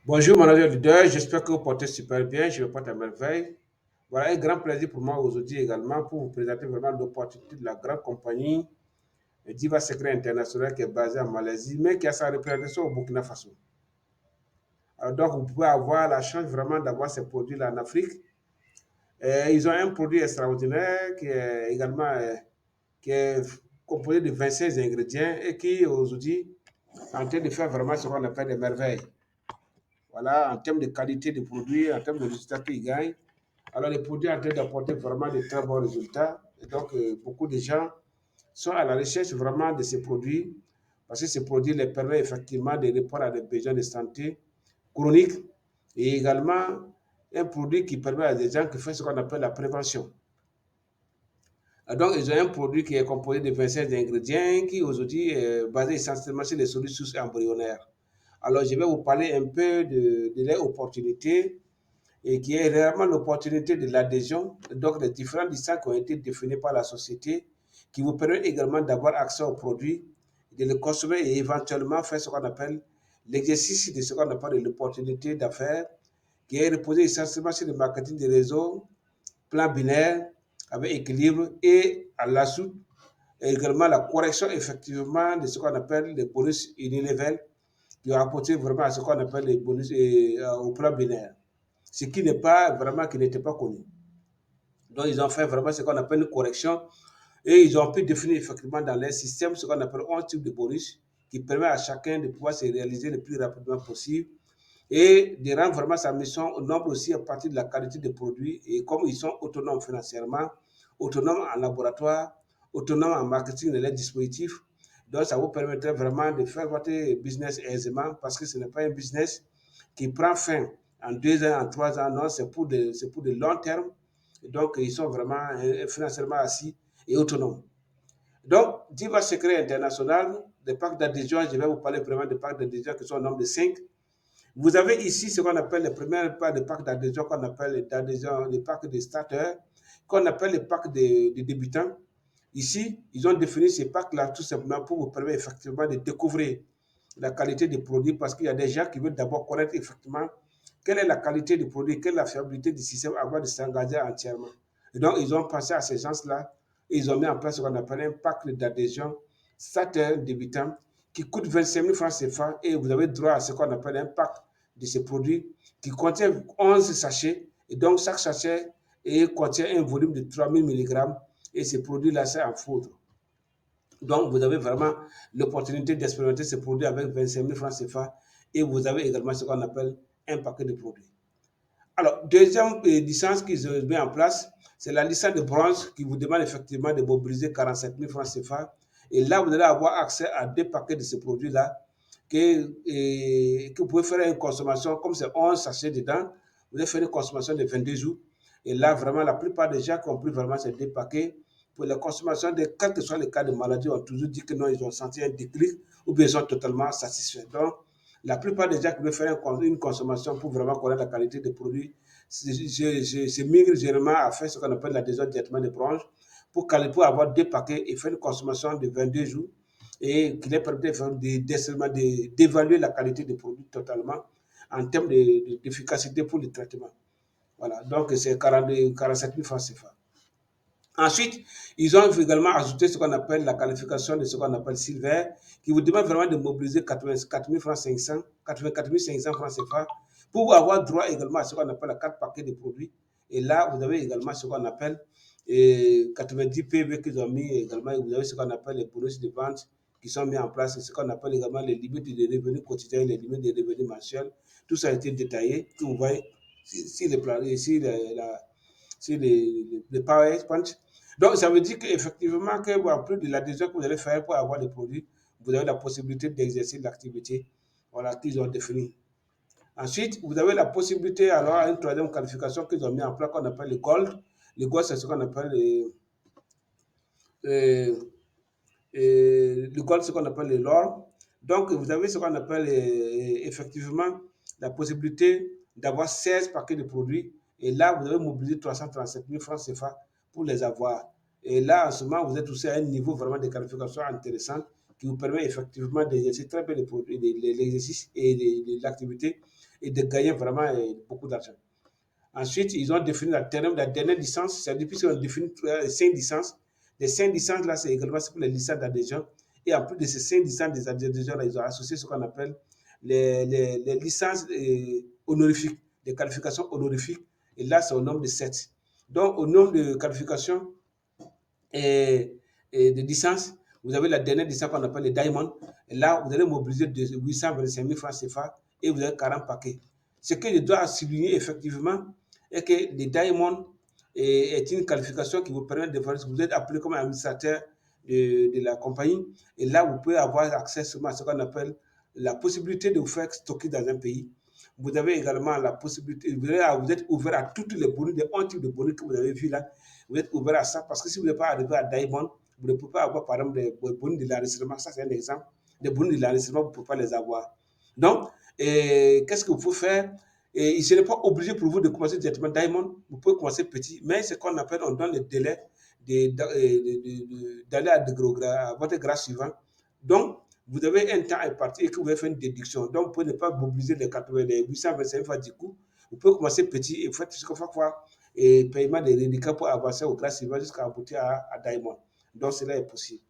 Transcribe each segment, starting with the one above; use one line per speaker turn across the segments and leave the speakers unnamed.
Bonjour, manager leader. J'espère que vous portez super bien. Je me porte à merveille. Voilà un grand plaisir pour moi aujourd'hui également pour vous présenter vraiment l'opportunité de la grande compagnie Diva Secret International qui est basée en Malaisie, mais qui a sa représentation au Burkina Faso. Alors donc, vous pouvez avoir la chance vraiment d'avoir ces produits-là en Afrique. Ils ont un produit extraordinaire qui est également qui est composé de 26 ingrédients et qui aujourd'hui est en train de faire vraiment ce qu'on appelle des merveilles. Voilà, en termes de qualité des produits, en termes de résultats qu'ils gagnent. Alors, les produits sont en train d'apporter vraiment de très bons résultats. Et donc, beaucoup de gens sont à la recherche vraiment de ces produits parce que ces produits les permettent effectivement de répondre à des besoins de santé chroniques et également un produit qui permet à des gens qui font ce qu'on appelle la prévention. Donc, ils ont un produit qui est composé de 26 ingrédients qui aujourd'hui est basé essentiellement sur les cellules sources embryonnaires. Alors, je vais vous parler un peu de leurs opportunités et qui est réellement l'opportunité de l'adhésion, donc les différentes licences qui ont été définies par la société, qui vous permettent également d'avoir accès aux produits, de les consommer et éventuellement faire ce qu'on appelle l'exercice de ce qu'on appelle l'opportunité d'affaires, qui est reposé essentiellement sur le marketing des réseaux, plan binaire, avec équilibre et à la suite, et également la correction effectivement de ce qu'on appelle les bonus unilevel, qui ont apporté vraiment à ce qu'on appelle les bonus au plan binaire, ce qui n'est pas vraiment, qui n'était pas connu. Donc, ils ont fait vraiment ce qu'on appelle une correction et ils ont pu définir effectivement dans leur système ce qu'on appelle un type de bonus qui permet à chacun de pouvoir se réaliser le plus rapidement possible et de rendre vraiment sa mission au nombre aussi à partir de la qualité des produits. Et comme ils sont autonomes financièrement, autonomes en laboratoire, autonomes en marketing de leurs dispositifs, donc ça vous permettrait vraiment de faire votre business aisément parce que ce n'est pas un business qui prend fin en 2 ans, en 3 ans, non, c'est pour de long terme. Donc, ils sont vraiment financièrement assis et autonomes. Donc, Diva Secret International, des packs d'adhésion, je vais vous parler vraiment des packs d'adhésion qui sont au nombre de 5. Vous avez ici ce qu'on appelle les premières pas de packs d'adhésion, qu'on appelle d'adhésion, les packs de starters, qu'on appelle les packs de débutants. Ici, ils ont défini ces packs-là tout simplement pour vous permettre effectivement de découvrir la qualité des produits parce qu'il y a des gens qui veulent d'abord connaître effectivement quelle est la qualité du produit, quelle est la fiabilité du système avant de s'engager entièrement. Et donc, ils ont pensé à ces gens-là et ils ont mis en place ce qu'on appelle un pack d'adhésion starter débutant qui coûte 25 000 francs CFA et vous avez droit à ce qu'on appelle un pack de ces produits qui contient 11 sachets. Et donc, chaque sachet contient un volume de 3000 mg et ces produits-là, c'est en poudre. Donc, vous avez vraiment l'opportunité d'expérimenter ces produits avec 25 000 francs CFA et vous avez également ce qu'on appelle un paquet de produits. Alors, deuxième licence qu'ils ont mis en place, c'est la licence de bronze qui vous demande effectivement de mobiliser 47 000 francs CFA. Et là, vous allez avoir accès à 2 paquets de ces produits-là que vous pouvez faire une consommation, comme c'est 11 sachets dedans, vous allez faire une consommation de 22 jours. Et là, vraiment, la plupart des gens qui ont pris vraiment ces 2 paquets pour la consommation, quel que soit le cas de maladie, ont toujours dit que non, ils ont senti un déclic ou bien ils sont totalement satisfaits. Donc, la plupart des gens qui veulent faire une consommation pour vraiment connaître la qualité des produits, c'est migrent généralement à faire ce qu'on appelle la directement de bronze pour avoir 2 paquets et faire une consommation de 22 jours et qui leur permet d'évaluer la qualité des produits totalement en termes d'efficacité pour le traitement. Voilà, donc c'est 47 000 francs CFA. Ensuite, ils ont également ajouté ce qu'on appelle la qualification de ce qu'on appelle Silver, qui vous demande vraiment de mobiliser 84 francs 500, 84 500 francs CFA pour avoir droit également à ce qu'on appelle la carte paquet de produits. Et là, vous avez également ce qu'on appelle 90 PV qu'ils ont mis également. Et vous avez ce qu'on appelle les bonus de vente qui sont mis en place, ce qu'on appelle également les limites de revenus quotidiens et les limites de revenus mensuels. Tout ça a été détaillé, que vous voyez si les plans, ici, sur les PowerPoint. Donc, ça veut dire qu'effectivement, que, bon, en plus de l'adhésion que vous allez faire pour avoir des produits, vous avez la possibilité d'exercer l'activité voilà, qu'ils ont définie. Ensuite, vous avez la possibilité, alors, à une troisième qualification qu'ils ont mis en place, qu'on appelle le gold. Le gold, c'est ce qu'on appelle euh, le gold, c'est ce qu'on appelle l'or. Donc, vous avez ce qu'on appelle effectivement la possibilité d'avoir 16 paquets de produits. Et là, vous avez mobilisé 337 000 francs CFA pour les avoir. Et là, en ce moment, vous êtes aussi à un niveau vraiment de qualification intéressant qui vous permet effectivement d'exercer très bien l'exercice et l'activité et de gagner vraiment beaucoup d'argent. Ensuite, ils ont défini la dernière licence, c'est-à-dire puisqu'ils ont défini 5 licences. Les 5 licences, là, c'est également pour les licences d'adhésion. Et en plus de ces 5 licences des adhésions, là, ils ont associé ce qu'on appelle les licences honorifiques, les qualifications honorifiques. Et là, c'est au nombre de 7. Donc, au nombre de qualifications et, et de licence, vous avez la dernière licence qu'on appelle les Diamond. Et là, vous allez mobiliser de 825 000 francs CFA et vous avez 40 paquets. Ce que je dois souligner effectivement est que les Diamond est une qualification qui vous permet de voir, vous êtes appelé comme administrateur de la compagnie et là, vous pouvez avoir accès à ce qu'on appelle la possibilité de vous faire stocker dans un pays. Vous avez également la possibilité, vous êtes ouvert à tous les bonus, les 11 types de bonus que vous avez vus là. Vous êtes ouvert à ça parce que si vous n'êtes pas arrivé à Diamond, vous ne pouvez pas avoir par exemple des bonus de l'enregistrement. Ça, c'est un exemple. Les bonus de l'enregistrement, vous ne pouvez pas les avoir. Donc, qu'est-ce que vous pouvez faire? Et ce n'est pas obligé pour vous de commencer directement Diamond. Vous pouvez commencer petit, mais c'est ce qu'on appelle, on donne le délai d'aller à votre grade suivant. Donc, vous avez un temps imparti et que vous avez fait une déduction. Donc, vous pouvez ne pas mobiliser les 825 fois du coup. Vous pouvez commencer petit et vous faites jusqu'à fois et paiement des reliquats pour avancer au grade suivant jusqu'à aboutir à Diamond. Donc, cela est possible.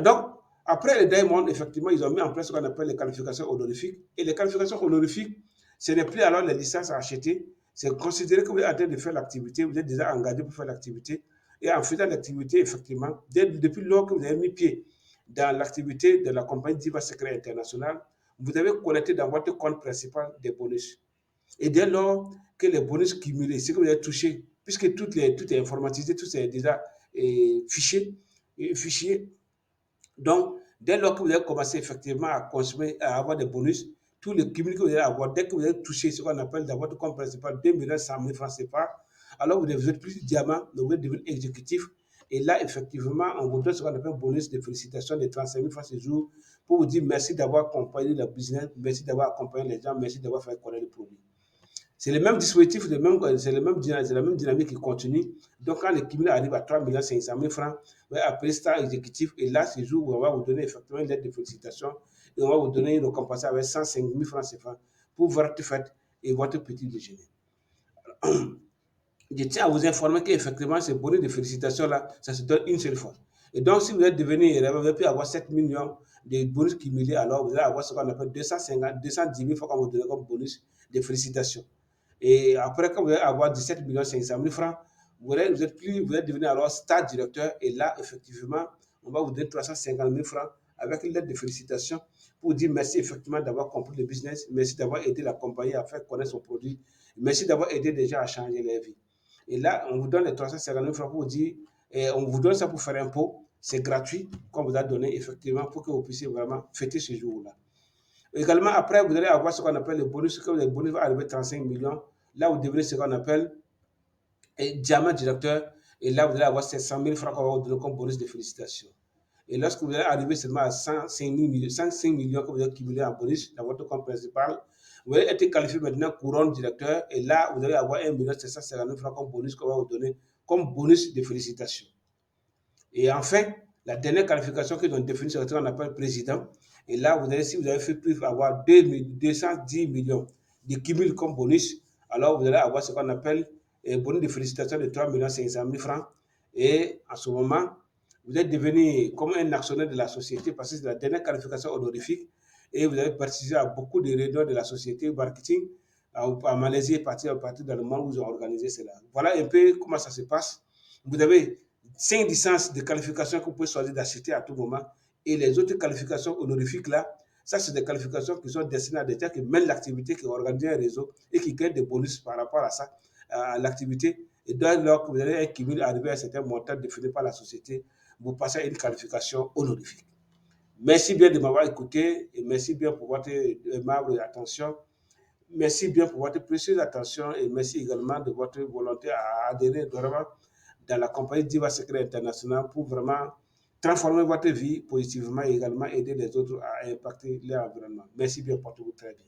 Donc, après les Diamond, effectivement, ils ont mis en place ce qu'on appelle les qualifications honorifiques. Et les qualifications honorifiques, ce n'est plus alors les licences à acheter. C'est considéré que vous êtes en train de faire l'activité, vous êtes déjà engagé pour faire l'activité. Et en faisant l'activité, effectivement, depuis lors que vous avez mis pied dans l'activité de la compagnie Diva Secret International, vous avez collecté dans votre compte principal des bonus. Et dès lors que les bonus cumulés, ce que vous avez touché, puisque tout est informatisé, tout est déjà fichier, donc, dès lors que vous avez commencé effectivement à consommer, à avoir des bonus, tous les cumuls que vous allez avoir, dès que vous avez touché ce qu'on appelle dans votre compte principal 2 100 000 francs CFA, alors vous êtes plus diamant, vous devez devenir exécutif. Et là, effectivement, on vous donne ce qu'on appelle un bonus de félicitations de 35 000 francs ce jour pour vous dire merci d'avoir accompagné le business, merci d'avoir accompagné les gens, merci d'avoir fait connaître le produit. C'est le même dispositif, c'est la même dynamique qui continue. Donc, quand le cumul arrive à 3 500 000 francs, vous appelez ça exécutif. Et là, c'est le jour où on va vous donner effectivement une lettre de félicitations et on va vous donner une récompense avec 105 000 francs CFA pour votre fête et votre petit déjeuner. Je tiens à vous informer qu'effectivement, ce bonus de félicitations-là, ça se donne une seule fois. Et donc, si vous êtes devenu, vous avez pu avoir 7 millions de bonus cumulés, alors vous allez avoir ce qu'on appelle 210 000 francs qu'on vous donne comme bonus de félicitations. Et après, quand vous allez avoir 17 500 000 francs, vous êtes devenu alors stade directeur. Et là, effectivement, on va vous donner 350 000 francs avec une lettre de félicitations pour dire merci effectivement d'avoir compris le business, merci d'avoir aidé la compagnie à faire connaître son produit, merci d'avoir aidé les gens à changer leur vie. Et là, on vous donne les 350 000 francs pour vous dire, et on vous donne ça pour faire un pot. C'est gratuit qu'on vous a donné effectivement pour que vous puissiez vraiment fêter ce jour-là. Également, après, vous allez avoir ce qu'on appelle le bonus, quand le bonus va arriver à 35 millions. Là, vous devenez ce qu'on appelle diamant directeur. Et là, vous allez avoir 700 000 francs qu'on va vous donner comme bonus de félicitations. Et lorsque vous allez arriver seulement à 105 millions que vous avez cumulé en bonus dans votre compte principal, vous allez être qualifié maintenant couronne directeur. Et là, vous allez avoir 1 750 000 francs comme bonus qu'on va vous donner comme bonus de félicitations. Et enfin, la dernière qualification qu'ils ont définie, c'est ce qu'on appelle président. Et là, si vous avez fait plus avoir 210 millions de cumul comme bonus, alors vous allez avoir ce qu'on appelle un bonus de félicitations de 3 500 000 francs. Et en ce moment, vous êtes devenu comme un actionnaire de la société parce que c'est la dernière qualification honorifique. Et vous avez participé à beaucoup de réunions de la société marketing en Malaisie et partout dans le monde où ils ont organisé cela. Voilà un peu comment ça se passe. Vous avez 5 licences de qualification que vous pouvez choisir d'acheter à tout moment. Et les autres qualifications honorifiques là, ça c'est des qualifications qui sont destinées à des gens qui mènent l'activité, qui organisent un réseau et qui gagnent des bonus par rapport à ça, à l'activité. Et dès lors que vous allez un cumul arriver à un certain montant défini par la société, vous passez à une qualification honorifique. Merci bien de m'avoir écouté et merci bien pour votre aimable attention. Merci bien pour votre précieuse attention et merci également de votre volonté à adhérer vraiment dans la compagnie Diva Secret International pour vraiment transformer votre vie positivement et également aider les autres à impacter l'environnement. Merci bien, portez-vous très bien.